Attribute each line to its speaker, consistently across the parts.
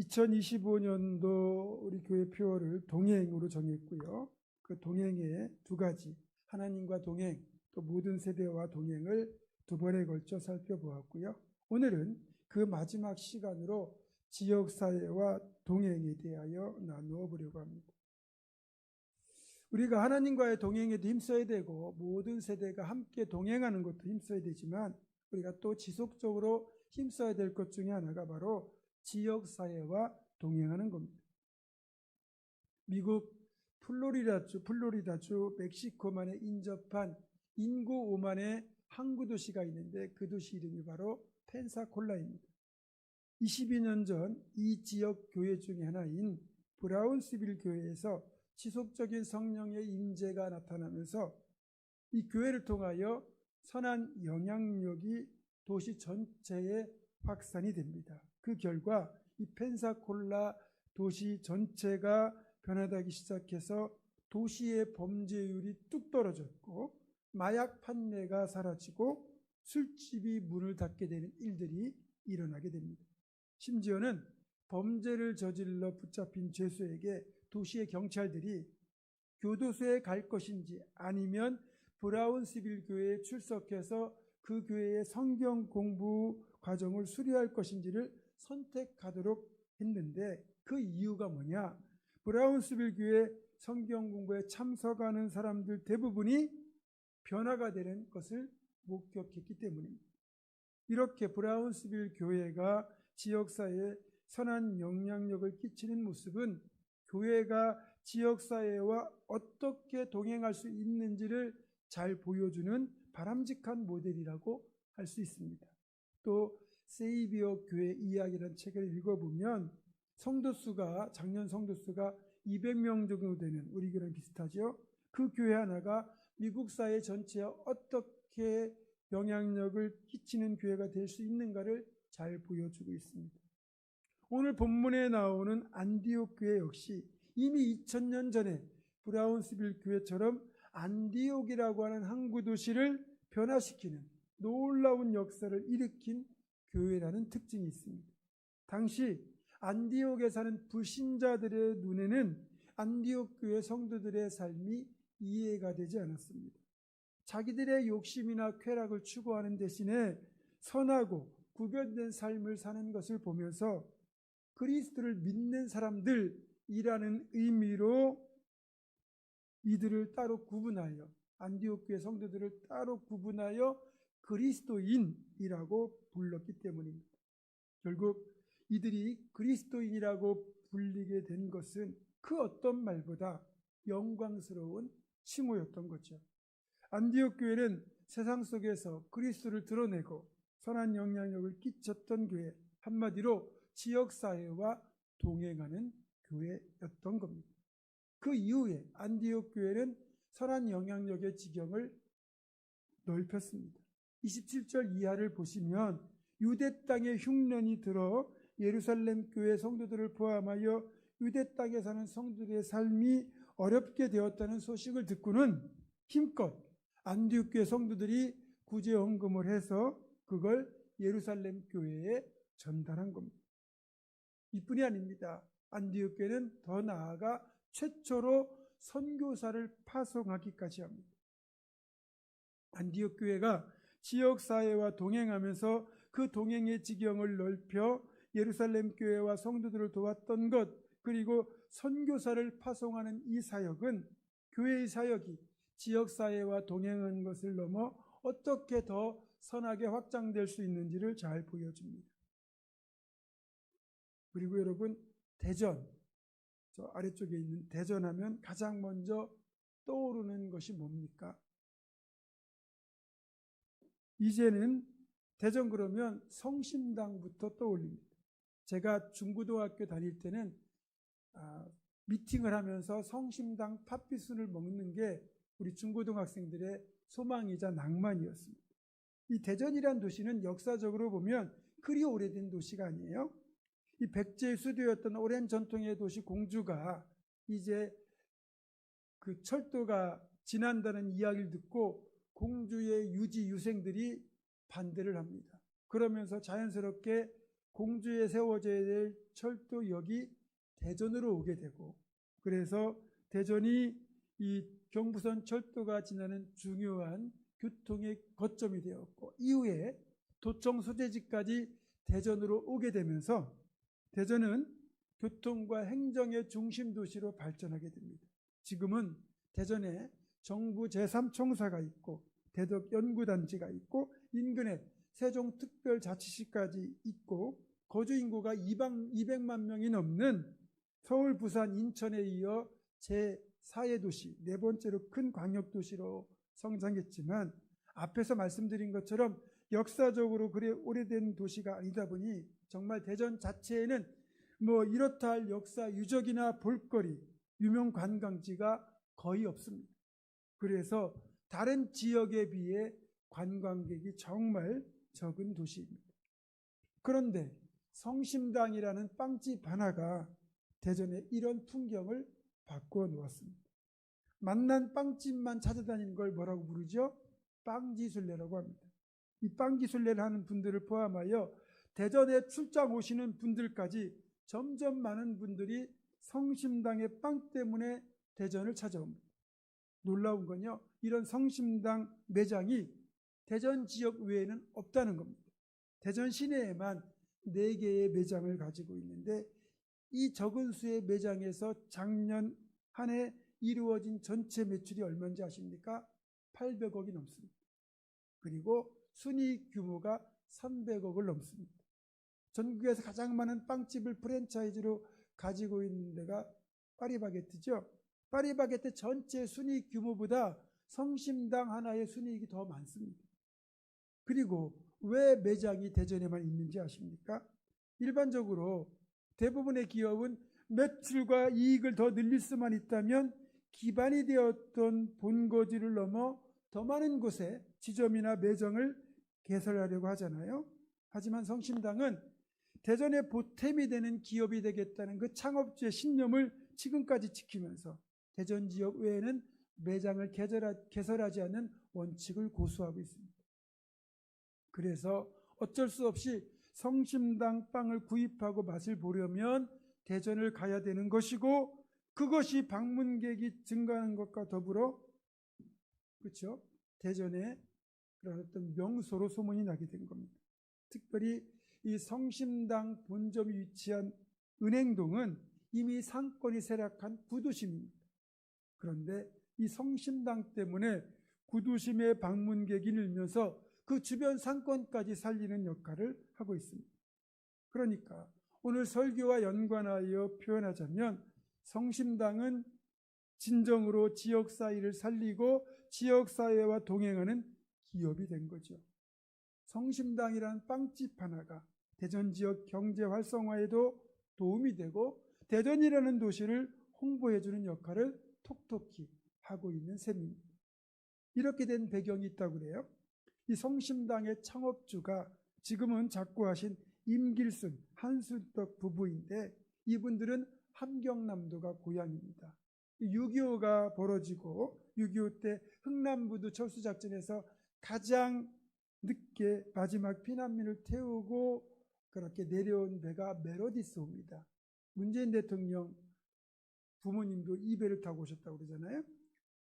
Speaker 1: 2025년도 우리 교회 표어를 동행으로 정했고요. 그 동행의 두 가지, 하나님과 동행, 또 모든 세대와 동행을 두 번에 걸쳐 살펴보았고요. 오늘은 그 마지막 시간으로 지역사회와 동행에 대하여 나누어 보려고 합니다. 우리가 하나님과의 동행에도 힘써야 되고 모든 세대가 함께 동행하는 것도 힘써야 되지만 우리가 또 지속적으로 힘써야 될 것 중에 하나가 바로 지역사회와 동행하는 겁니다. 미국 플로리다주 멕시코만에 인접한 인구 5만의 항구 도시가 있는데 그 도시 이름이 바로 펜사콜라입니다. 22년 전 이 지역 교회 중에 하나인 브라운스빌 교회에서 지속적인 성령의 임재가 나타나면서 이 교회를 통하여 선한 영향력이 도시 전체에 확산이 됩니다. 그 결과 이 펜사콜라 도시 전체가 변화되기 시작해서 도시의 범죄율이 뚝 떨어졌고 마약 판매가 사라지고 술집이 문을 닫게 되는 일들이 일어나게 됩니다. 심지어는 범죄를 저질러 붙잡힌 죄수에게 도시의 경찰들이 교도소에 갈 것인지 아니면 브라운스빌 교회에 출석해서 그 교회의 성경 공부 과정을 수료할 것인지를 선택하도록 했는데 그 이유가 뭐냐? 브라운스빌 교회 성경 공부에 참석하는 사람들 대부분이 변화가 되는 것을 목격했기 때문입니다. 이렇게 브라운스빌 교회가 지역사회에 선한 영향력을 끼치는 모습은 교회가 지역사회와 어떻게 동행할 수 있는지를 잘 보여주는 바람직한 모델이라고 할 수 있습니다. 또 세이비어 교회 이야기라는 책을 읽어보면 작년 성도수가 200명 정도 되는 우리 교회랑 비슷하죠. 그 교회 하나가 미국 사회 전체에 어떻게 영향력을 끼치는 교회가 될 수 있는가를 잘 보여주고 있습니다. 오늘 본문에 나오는 안디옥 교회 역시 이미 2000년 전에 브라운스빌 교회처럼 안디옥이라고 하는 항구 도시를 변화시키는 놀라운 역사를 일으킨 교회라는 특징이 있습니다. 당시 안디옥에 사는 불신자들의 눈에는 안디옥 교회 성도들의 삶이 이해가 되지 않았습니다. 자기들의 욕심이나 쾌락을 추구하는 대신에 선하고 구별된 삶을 사는 것을 보면서 그리스도를 믿는 사람들이라는 의미로 이들을 따로 구분하여 안디옥 교회 성도들을 따로 구분하여 그리스도인이라고 불렀기 때문입니다. 결국 이들이 그리스도인이라고 불리게 된 것은 그 어떤 말보다 영광스러운 칭호였던 거죠. 안디옥 교회는 세상 속에서 그리스도를 드러내고 선한 영향력을 끼쳤던 교회, 한마디로 지역사회와 동행하는 교회였던 겁니다. 그 이후에 안디옥 교회는 선한 영향력의 지경을 넓혔습니다. 27절 이하를 보시면 유대 땅에 흉년이 들어 예루살렘 교회 성도들을 포함하여 유대 땅에 사는 성도들의 삶이 어렵게 되었다는 소식을 듣고는 힘껏 안디옥 교회 성도들이 구제 헌금을 해서 그걸 예루살렘 교회에 전달한 겁니다. 이뿐이 아닙니다. 안디옥 교회는 더 나아가 최초로 선교사를 파송하기까지 합니다. 안디옥 교회가 지역사회와 동행하면서 그 동행의 지경을 넓혀 예루살렘 교회와 성도들을 도왔던 것, 그리고 선교사를 파송하는 이 사역은 교회의 사역이 지역사회와 동행하는 것을 넘어 어떻게 더 선하게 확장될 수 있는지를 잘 보여줍니다. 그리고 여러분, 대전, 저 아래쪽에 있는 대전하면 가장 먼저 떠오르는 것이 뭡니까? 이제는 대전 그러면 성심당부터 떠올립니다. 제가 중고등학교 다닐 때는 미팅을 하면서 성심당 팥비순을 먹는 게 우리 중고등학생들의 소망이자 낭만이었습니다. 이 대전이란 도시는 역사적으로 보면 그리 오래된 도시가 아니에요. 이 백제의 수도였던 오랜 전통의 도시 공주가 이제 그 철도가 지난다는 이야기를 듣고 공주의 유지 유생들이 반대를 합니다. 그러면서 자연스럽게 공주에 세워져야 될 철도역이 대전으로 오게 되고, 그래서 대전이 이 경부선 철도가 지나는 중요한 교통의 거점이 되었고, 이후에 도청 소재지까지 대전으로 오게 되면서 대전은 교통과 행정의 중심 도시로 발전하게 됩니다. 지금은 대전에 정부 제3청사가 있고 대덕연구단지가 있고 인근에 세종특별자치시까지 있고 거주 인구가 200만 명이 넘는 서울, 부산, 인천에 이어 제4의 도시, 네 번째로 큰 광역도시로 성장했지만 앞에서 말씀드린 것처럼 역사적으로 그래 오래된 도시가 아니다 보니 정말 대전 자체에는 뭐 이렇다 할 역사 유적이나 볼거리, 유명 관광지가 거의 없습니다. 그래서 다른 지역에 비해 관광객이 정말 적은 도시입니다. 그런데 성심당이라는 빵집 하나가 대전에 이런 풍경을 바꾸어 놓았습니다. 만난 빵집만 찾아다니는 걸 뭐라고 부르죠? 빵지순례라고 합니다. 이 빵지순례를 하는 분들을 포함하여 대전에 출장 오시는 분들까지 점점 많은 분들이 성심당의 빵 때문에 대전을 찾아옵니다. 놀라운 건요, 이런 성심당 매장이 대전 지역 외에는 없다는 겁니다. 대전 시내에만 4개의 매장을 가지고 있는데 이 적은 수의 매장에서 작년 한 해 이루어진 전체 매출이 얼마인지 아십니까? 800억이 넘습니다. 그리고 순이익 규모가 300억을 넘습니다. 전국에서 가장 많은 빵집을 프랜차이즈로 가지고 있는 데가 파리바게뜨죠. 파리바게뜨 전체 순이익 규모보다 성심당 하나의 순이익이 더 많습니다. 그리고 왜 매장이 대전에만 있는지 아십니까? 일반적으로 대부분의 기업은 매출과 이익을 더 늘릴 수만 있다면 기반이 되었던 본거지를 넘어 더 많은 곳에 지점이나 매장을 개설하려고 하잖아요. 하지만 성심당은 대전의 보탬이 되는 기업이 되겠다는 그 창업주의 신념을 지금까지 지키면서 대전 지역 외에는 매장을 개설하지 않는 원칙을 고수하고 있습니다. 그래서 어쩔 수 없이 성심당 빵을 구입하고 맛을 보려면 대전을 가야 되는 것이고, 그것이 방문객이 증가하는 것과 더불어 그렇죠? 대전에 그런 어떤 명소로 소문이 나게 된 겁니다. 특별히 이 성심당 본점이 위치한 은행동은 이미 상권이 쇠락한 구도심입니다. 그런데 이 성심당 때문에 구도심의 방문객이 늘면서 그 주변 상권까지 살리는 역할을 하고 있습니다. 그러니까 오늘 설교와 연관하여 표현하자면 성심당은 진정으로 지역사회를 살리고 지역사회와 동행하는 기업이 된 거죠. 성심당이라는 빵집 하나가 대전 지역 경제 활성화에도 도움이 되고 대전이라는 도시를 홍보해주는 역할을 톡톡히 하고 있는 셈입니다. 이렇게 된 배경이 있다고 그래요. 이 성심당의 창업주가 지금은 작고하신 임길순, 한순덕 부부인데 이분들은 함경남도가 고향입니다. 6.25가 벌어지고 6.25 때 흥남부두 철수작전에서 가장 늦게 마지막 피난민을 태우고 그렇게 내려온 배가 메로디스호입니다. 문재인 대통령 부모님도 이 배를 타고 오셨다고 그러잖아요.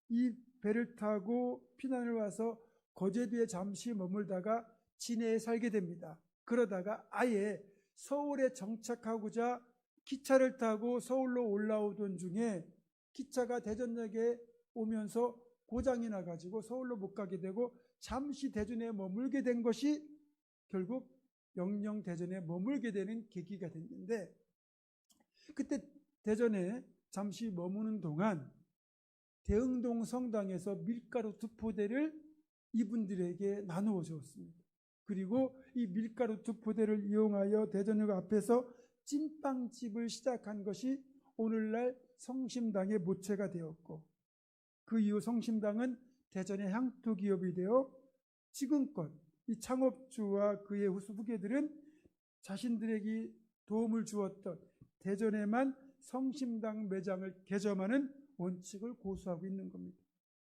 Speaker 1: 이 배를 타고 피난을 와서 거제도에 잠시 머물다가 진해에 살게 됩니다. 그러다가 아예 서울에 정착하고자 기차를 타고 서울로 올라오던 중에 기차가 대전역에 오면서 고장이 나가지고 서울로 못 가게 되고 잠시 대전에 머물게 된 것이 결국 영영 대전에 머물게 되는 계기가 됐는데, 그때 대전에 잠시 머무는 동안 대흥동 성당에서 밀가루 2포대를 이분들에게 나누어 주었습니다. 그리고 이 밀가루 2포대를 이용하여 대전역 앞에서 찐빵집을 시작한 것이 오늘날 성심당의 모체가 되었고, 그 이후 성심당은 대전의 향토 기업이 되어 지금껏 이 창업주와 그의 후계들은 자신들에게 도움을 주었던 대전에만 성심당 매장을 개점하는 원칙을 고수하고 있는 겁니다.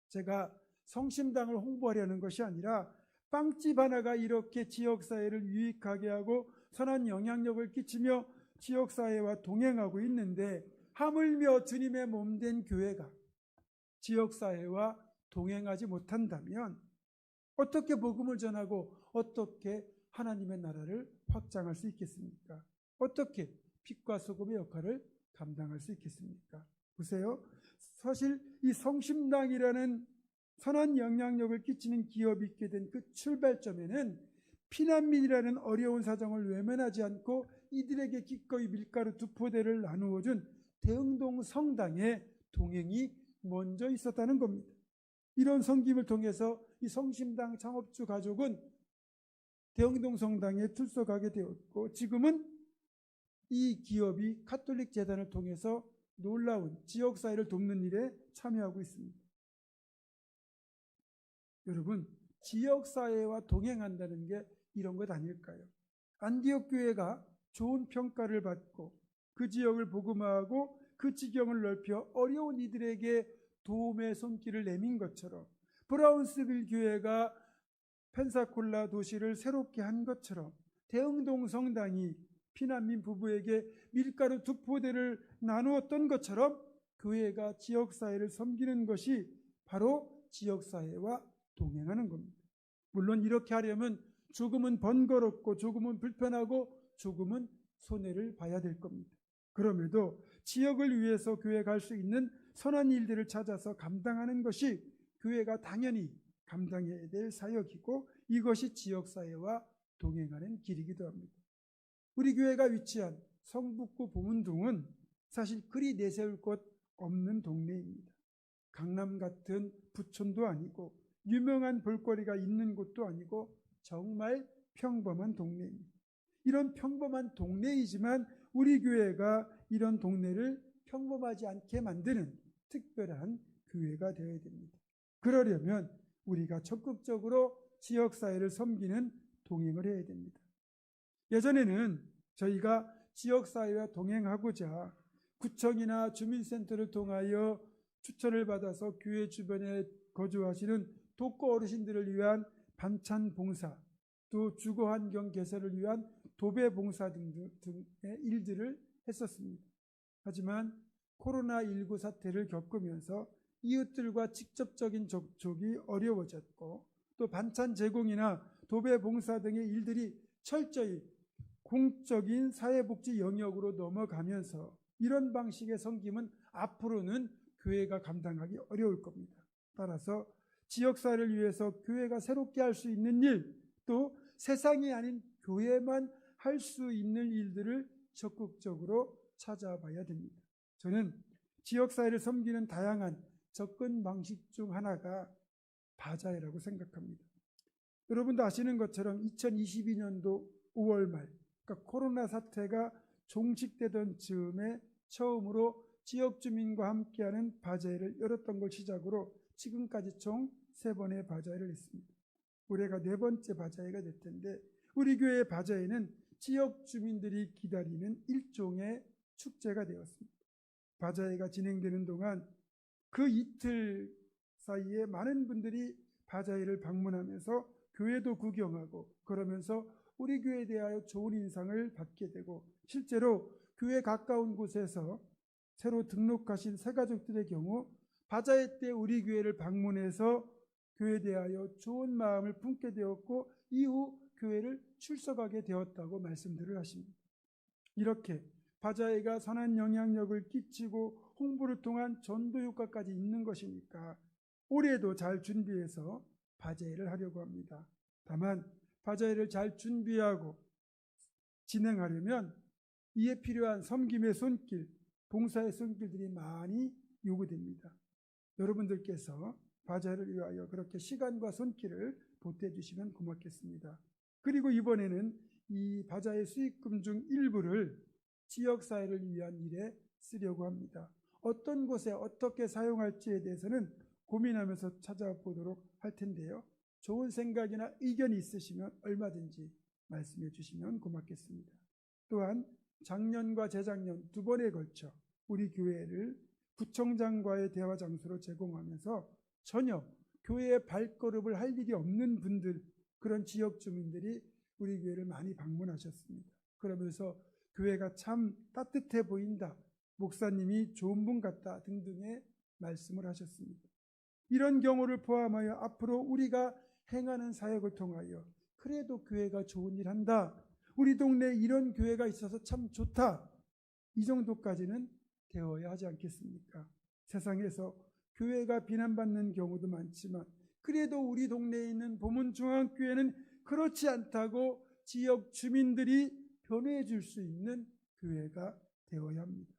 Speaker 1: 제가 성심당을 홍보하려는 것이 아니라 빵집 하나가 이렇게 지역사회를 유익하게 하고 선한 영향력을 끼치며 지역사회와 동행하고 있는데, 하물며 주님의 몸된 교회가 지역사회와 동행하지 못한다면 어떻게 복음을 전하고 어떻게 하나님의 나라를 확장할 수 있겠습니까? 어떻게 빛과 소금의 역할을 감당할 수 있겠습니까? 보세요. 사실 이 성심당이라는 선한 영향력을 끼치는 기업이 있게 된 그 출발점에는 피난민이라는 어려운 사정을 외면하지 않고 이들에게 기꺼이 밀가루 2포대를 나누어준 대흥동 성당의 동행이 먼저 있었다는 겁니다. 이런 섬김을 통해서 이 성심당 창업주 가족은 대흥동 성당에 출석하게 되었고, 지금은 이 기업이 카톨릭 재단을 통해서 놀라운 지역사회를 돕는 일에 참여하고 있습니다. 여러분, 지역사회와 동행한다는 게 이런 것 아닐까요? 안디옥 교회가 좋은 평가를 받고 그 지역을 복음화하고 그 지경을 넓혀 어려운 이들에게 도움의 손길을 내민 것처럼, 브라운스빌 교회가 펜사콜라 도시를 새롭게 한 것처럼, 대흥동 성당이 피난민 부부에게 밀가루 2포대를 나누었던 것처럼 교회가 지역사회를 섬기는 것이 바로 지역사회와 동행하는 겁니다. 물론 이렇게 하려면 조금은 번거롭고 조금은 불편하고 조금은 손해를 봐야 될 겁니다. 그럼에도 지역을 위해서 교회가 할 수 있는 선한 일들을 찾아서 감당하는 것이 교회가 당연히 감당해야 될 사역이고, 이것이 지역사회와 동행하는 길이기도 합니다. 우리 교회가 위치한 성북구 보문동은 사실 그리 내세울 것 없는 동네입니다. 강남 같은 부촌도 아니고 유명한 볼거리가 있는 곳도 아니고 정말 평범한 동네입니다. 이런 평범한 동네이지만 우리 교회가 이런 동네를 평범하지 않게 만드는 특별한 교회가 되어야 됩니다. 그러려면 우리가 적극적으로 지역사회를 섬기는 동행을 해야 됩니다. 예전에는 저희가 지역사회와 동행하고자 구청이나 주민센터를 통하여 추천을 받아서 교회 주변에 거주하시는 독거 어르신들을 위한 반찬 봉사, 또 주거환경 개선을 위한 도배 봉사 등의 일들을 했었습니다. 하지만 코로나19 사태를 겪으면서 이웃들과 직접적인 접촉이 어려워졌고, 또 반찬 제공이나 도배 봉사 등의 일들이 철저히 공적인 사회복지 영역으로 넘어가면서 이런 방식의 섬김은 앞으로는 교회가 감당하기 어려울 겁니다. 따라서 지역사회를 위해서 교회가 새롭게 할 수 있는 일, 또 세상이 아닌 교회만 할 수 있는 일들을 적극적으로 찾아봐야 됩니다. 저는 지역사회를 섬기는 다양한 접근 방식 중 하나가 바자회라고 생각합니다. 여러분도 아시는 것처럼 2022년도 5월 말, 그러니까 코로나 사태가 종식되던 즈음에 처음으로 지역 주민과 함께하는 바자회를 열었던 걸 시작으로 지금까지 총 3번의 바자회를 했습니다. 올해가 4번째 바자회가 될 텐데, 우리 교회의 바자회는 지역 주민들이 기다리는 일종의 축제가 되었습니다. 바자회가 진행되는 동안 그 이틀 사이에 많은 분들이 바자회를 방문하면서 교회도 구경하고, 그러면서 우리 교회에 대하여 좋은 인상을 받게 되고, 실제로 교회 가까운 곳에서 새로 등록하신 새가족들의 경우 바자회 때 우리 교회를 방문해서 교회에 대하여 좋은 마음을 품게 되었고, 이후 교회를 출석하게 되었다고 말씀들을 하십니다. 이렇게 바자회가 선한 영향력을 끼치고 홍보를 통한 전도 효과까지 있는 것이니까 올해도 잘 준비해서 바자회를 하려고 합니다. 다만 바자회를 잘 준비하고 진행하려면 이에 필요한 섬김의 손길, 봉사의 손길들이 많이 요구됩니다. 여러분들께서 바자회를 위하여 그렇게 시간과 손길을 보태주시면 고맙겠습니다. 그리고 이번에는 이 바자회 수익금 중 일부를 지역사회를 위한 일에 쓰려고 합니다. 어떤 곳에 어떻게 사용할지에 대해서는 고민하면서 찾아보도록 할 텐데요. 좋은 생각이나 의견이 있으시면 얼마든지 말씀해 주시면 고맙겠습니다. 또한 작년과 재작년 2번에 걸쳐 우리 교회를 구청장과의 대화 장소로 제공하면서 전혀 교회에 발걸음을 할 일이 없는 분들, 그런 지역 주민들이 우리 교회를 많이 방문하셨습니다. 그러면서 교회가 참 따뜻해 보인다, 목사님이 좋은 분 같다 등등의 말씀을 하셨습니다. 이런 경우를 포함하여 앞으로 우리가 행하는 사역을 통하여 그래도 교회가 좋은 일 한다, 우리 동네에 이런 교회가 있어서 참 좋다, 이 정도까지는 되어야 하지 않겠습니까? 세상에서 교회가 비난받는 경우도 많지만 그래도 우리 동네에 있는 보문중앙교회는 그렇지 않다고 지역 주민들이 변호해 줄 수 있는 교회가 되어야 합니다.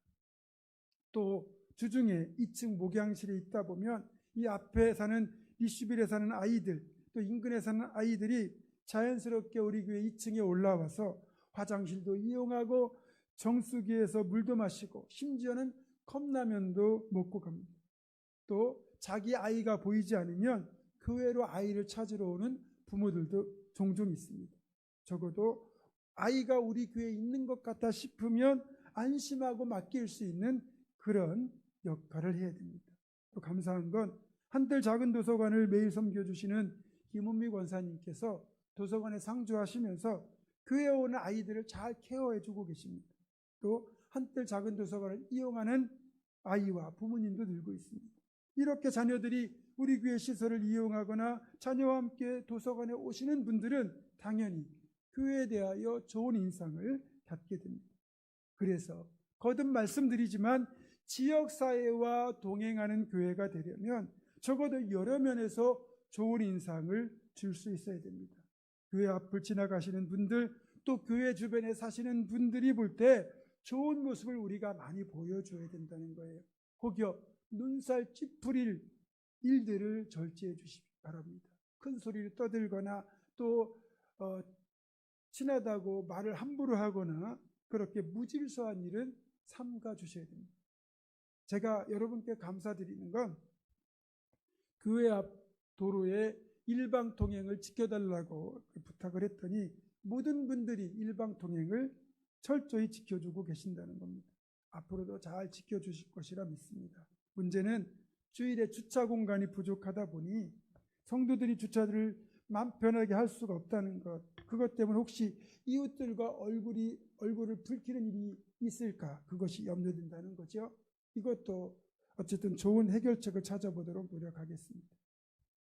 Speaker 1: 또 주중에 2층 목양실에 있다 보면 이 앞에 사는 리슈빌에 사는 아이들, 또 인근에 사는 아이들이 자연스럽게 우리 교회 2층에 올라와서 화장실도 이용하고 정수기에서 물도 마시고 심지어는 컵라면도 먹고 갑니다. 또 자기 아이가 보이지 않으면 교회로 아이를 찾으러 오는 부모들도 종종 있습니다. 적어도 아이가 우리 교회에 있는 것 같다 싶으면 안심하고 맡길 수 있는 그런 역할을 해야 됩니다. 또 감사한 건 한들 작은 도서관을 매일 섬겨주시는 김은미 권사님께서 도서관에 상주하시면서 교회에 오는 아이들을 잘 케어해주고 계십니다. 또 한들 작은 도서관을 이용하는 아이와 부모님도 늘고 있습니다. 이렇게 자녀들이 우리 교회 시설을 이용하거나 자녀와 함께 도서관에 오시는 분들은 당연히 교회에 대하여 좋은 인상을 갖게 됩니다. 그래서 거듭 말씀드리지만 지역사회와 동행하는 교회가 되려면 적어도 여러 면에서 좋은 인상을 줄 수 있어야 됩니다. 교회 앞을 지나가시는 분들, 또 교회 주변에 사시는 분들이 볼 때 좋은 모습을 우리가 많이 보여줘야 된다는 거예요. 혹여 눈살 찌푸릴 일들을 절제해 주시기 바랍니다. 큰 소리를 떠들거나 또 친하다고 말을 함부로 하거나 그렇게 무질서한 일은 삼가 주셔야 됩니다. 제가 여러분께 감사드리는 건 교회 앞 도로에 일방통행을 지켜달라고 부탁을 했더니 모든 분들이 일방통행을 철저히 지켜주고 계신다는 겁니다. 앞으로도 잘 지켜주실 것이라 믿습니다. 문제는 주일에 주차 공간이 부족하다 보니 성도들이 주차를 마음 편하게 할 수가 없다는 것, 그것 때문에 혹시 이웃들과 얼굴을 붉히는 일이 있을까, 그것이 염려된다는 거죠. 이것도 어쨌든 좋은 해결책을 찾아보도록 노력하겠습니다.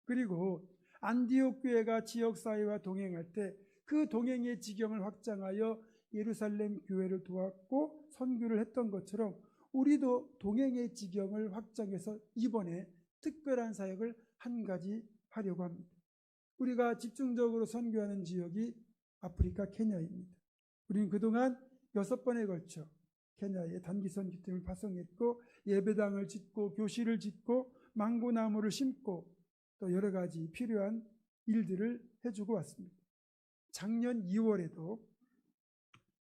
Speaker 1: 그리고 안디옥 교회가 지역사회와 동행할 때 그 동행의 지경을 확장하여 예루살렘 교회를 도왔고 선교를 했던 것처럼 우리도 동행의 지경을 확장해서 이번에 특별한 사역을 한 가지 하려고 합니다. 우리가 집중적으로 선교하는 지역이 아프리카 케냐입니다. 우리는 그동안 6번에 걸쳐 케냐에 단기 선교팀을 파송했고 예배당을 짓고 교실을 짓고 망고나무를 심고 또 여러 가지 필요한 일들을 해주고 왔습니다. 작년 2월에도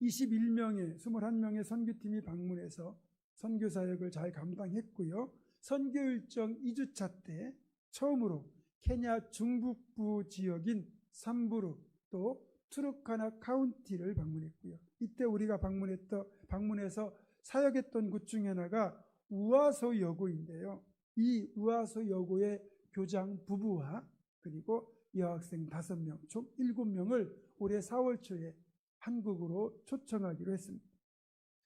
Speaker 1: 21명의 선교팀이 방문해서 선교사역을 잘 감당했고요. 선교 일정 2주차 때 처음으로 케냐 중북부 지역인 삼부루 또 투르카나 카운티를 방문했고요. 이때 우리가 방문해서 사역했던 곳 중에 하나가 우아소 여고인데요. 이 우아소 여고의 교장 부부와 그리고 여학생 5명, 총 7명을 올해 4월 초에 한국으로 초청하기로 했습니다.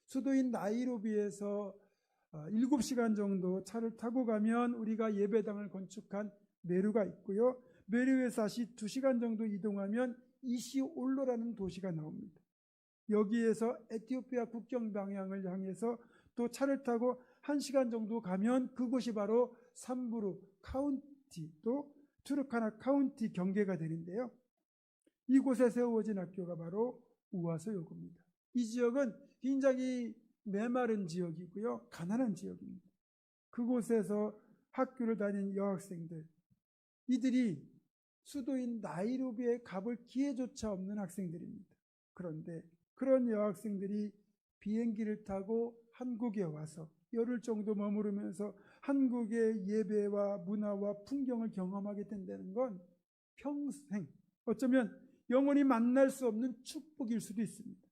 Speaker 1: 수도인 나이로비에서 7시간 정도 차를 타고 가면 우리가 예배당을 건축한 메루가 있고요. 메루에서 다시 2시간 정도 이동하면 이시올로라는 도시가 나옵니다. 여기에서 에티오피아 국경 방향을 향해서 또 차를 타고 1시간 정도 가면 그곳이 바로 삼부루 카운티 또 투르카나 카운티 경계가 되는데요. 이곳에 세워진 학교가 바로 우아소 여고입니다. 이 지역은 굉장히 메마른 지역이고요. 가난한 지역입니다. 그곳에서 학교를 다닌 여학생들, 이들이 수도인 나이로비에 가볼 기회조차 없는 학생들입니다. 그런데 그런 여학생들이 비행기를 타고 한국에 와서 열흘 정도 머무르면서 한국의 예배와 문화와 풍경을 경험하게 된다는 건 평생, 어쩌면 영원히 만날 수 없는 축복일 수도 있습니다.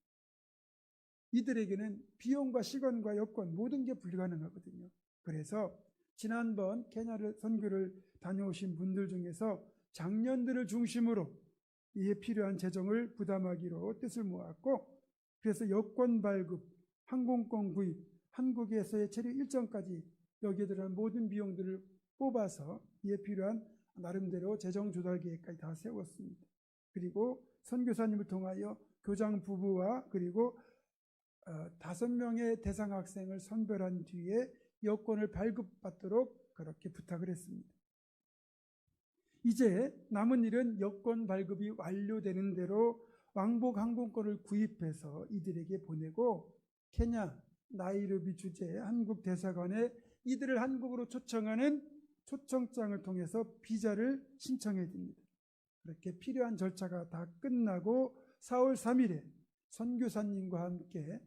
Speaker 1: 이들에게는 비용과 시간과 여건 모든 게 불가능하거든요. 그래서 지난번 케냐를 선교를 다녀오신 분들 중에서 장년들을 중심으로 이에 필요한 재정을 부담하기로 뜻을 모았고, 그래서 여권 발급, 항공권 구입, 한국에서의 체류 일정까지 여기에 들어간 모든 비용들을 뽑아서 이에 필요한 나름대로 재정 조달 계획까지 다 세웠습니다. 그리고 선교사님을 통하여 교장 부부와 그리고 5명의 대상 학생을 선별한 뒤에 여권을 발급받도록 그렇게 부탁을 했습니다. 이제 남은 일은 여권 발급이 완료되는 대로 왕복 항공권을 구입해서 이들에게 보내고 케냐 나이로비 주재 한국 대사관에 이들을 한국으로 초청하는 초청장을 통해서 비자를 신청해야 됩니다. 그렇게 필요한 절차가 다 끝나고 4월 3일에 선교사님과 함께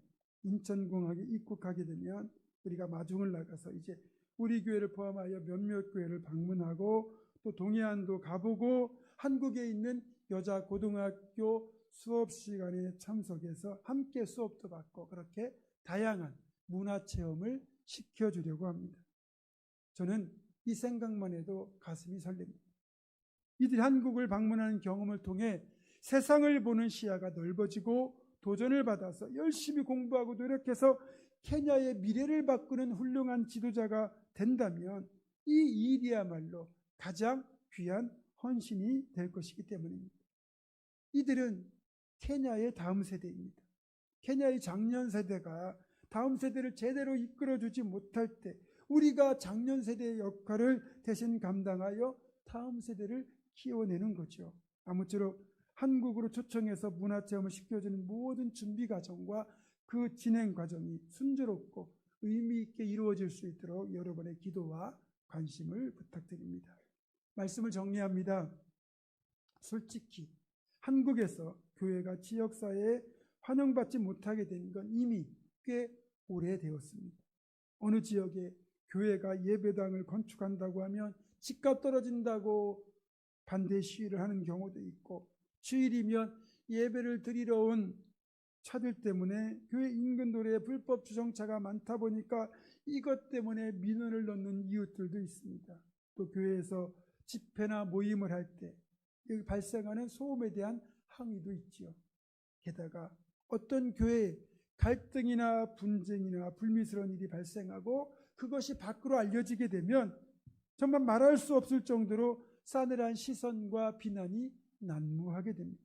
Speaker 1: 인천공항에 입국하게 되면 우리가 마중을 나가서 이제 우리 교회를 포함하여 몇몇 교회를 방문하고 또 동해안도 가보고 한국에 있는 여자 고등학교 수업 시간에 참석해서 함께 수업도 받고 그렇게 다양한 문화체험을 시켜주려고 합니다. 저는 이 생각만 해도 가슴이 설렙니다. 이들이 한국을 방문하는 경험을 통해 세상을 보는 시야가 넓어지고 도전을 받아서 열심히 공부하고 노력해서 케냐의 미래를 바꾸는 훌륭한 지도자가 된다면 이 일이야말로 가장 귀한 헌신이 될 것이기 때문입니다. 이들은 케냐의 다음 세대입니다. 케냐의 장년 세대가 다음 세대를 제대로 이끌어주지 못할 때 우리가 장년 세대의 역할을 대신 감당하여 다음 세대를 키워내는 거죠. 아무쪼록 한국으로 초청해서 문화체험을 시켜주는 모든 준비 과정과 그 진행 과정이 순조롭고 의미 있게 이루어질 수 있도록 여러분의 기도와 관심을 부탁드립니다. 말씀을 정리합니다. 솔직히 한국에서 교회가 지역사회에 환영받지 못하게 된 건 이미 꽤 오래되었습니다. 어느 지역에 교회가 예배당을 건축한다고 하면 집값 떨어진다고 반대 시위를 하는 경우도 있고 주일이면 예배를 드리러 온 차들 때문에 교회 인근 도로에 불법 주정차가 많다 보니까 이것 때문에 민원을 넣는 이웃들도 있습니다. 또 교회에서 집회나 모임을 할 때 여기 발생하는 소음에 대한 항의도 있지요. 게다가 어떤 교회에 갈등이나 분쟁이나 불미스러운 일이 발생하고 그것이 밖으로 알려지게 되면 정말 말할 수 없을 정도로 싸늘한 시선과 비난이 난무하게 됩니다.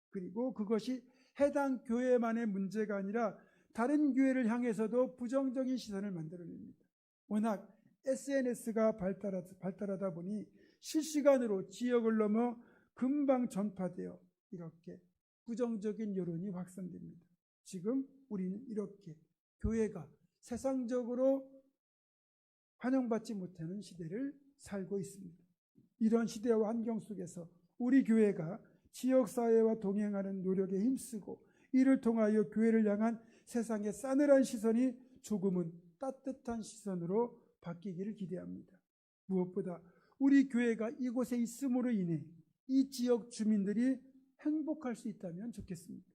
Speaker 1: 그리고 그것이 해당 교회만의 문제가 아니라 다른 교회를 향해서도 부정적인 시선을 만들어냅니다. 워낙 SNS가 발달하다 보니 실시간으로 지역을 넘어 금방 전파되어 이렇게 부정적인 여론이 확산됩니다. 지금 우리는 이렇게 교회가 세상적으로 환영받지 못하는 시대를 살고 있습니다. 이런 시대와 환경 속에서 우리 교회가 지역사회와 동행하는 노력에 힘쓰고 이를 통하여 교회를 향한 세상의 싸늘한 시선이 조금은 따뜻한 시선으로 바뀌기를 기대합니다. 무엇보다 우리 교회가 이곳에 있음으로 인해 이 지역 주민들이 행복할 수 있다면 좋겠습니다.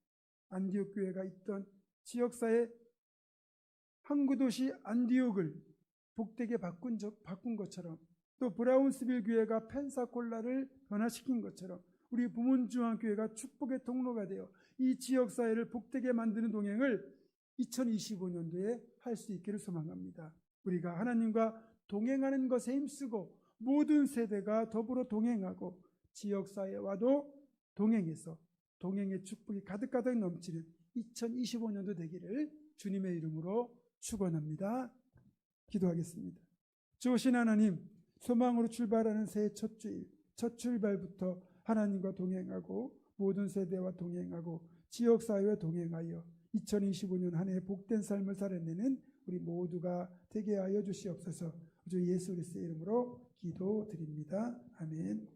Speaker 1: 안디옥 교회가 있던 지역사회 항구도시 안디옥을 복되게 바꾼 것처럼 또 브라운스빌 교회가 펜사콜라를 변화시킨 것처럼 우리 부문중앙교회가 축복의 통로가 되어 이 지역사회를 복되게 만드는 동행을 2025년도에 할 수 있기를 소망합니다. 우리가 하나님과 동행하는 것에 힘쓰고 모든 세대가 더불어 동행하고 지역사회와도 동행해서 동행의 축복이 가득가득 넘치는 2025년도 되기를 주님의 이름으로 축원합니다. 기도하겠습니다. 주신 하나님, 소망으로 출발하는 새해 첫 주일, 첫 출발부터 하나님과 동행하고 모든 세대와 동행하고 지역사회와 동행하여 2025년 한 해 복된 삶을 살아내는 우리 모두가 되게 하여 주시옵소서. 주 예수 그리스도의 이름으로 기도드립니다. 아멘.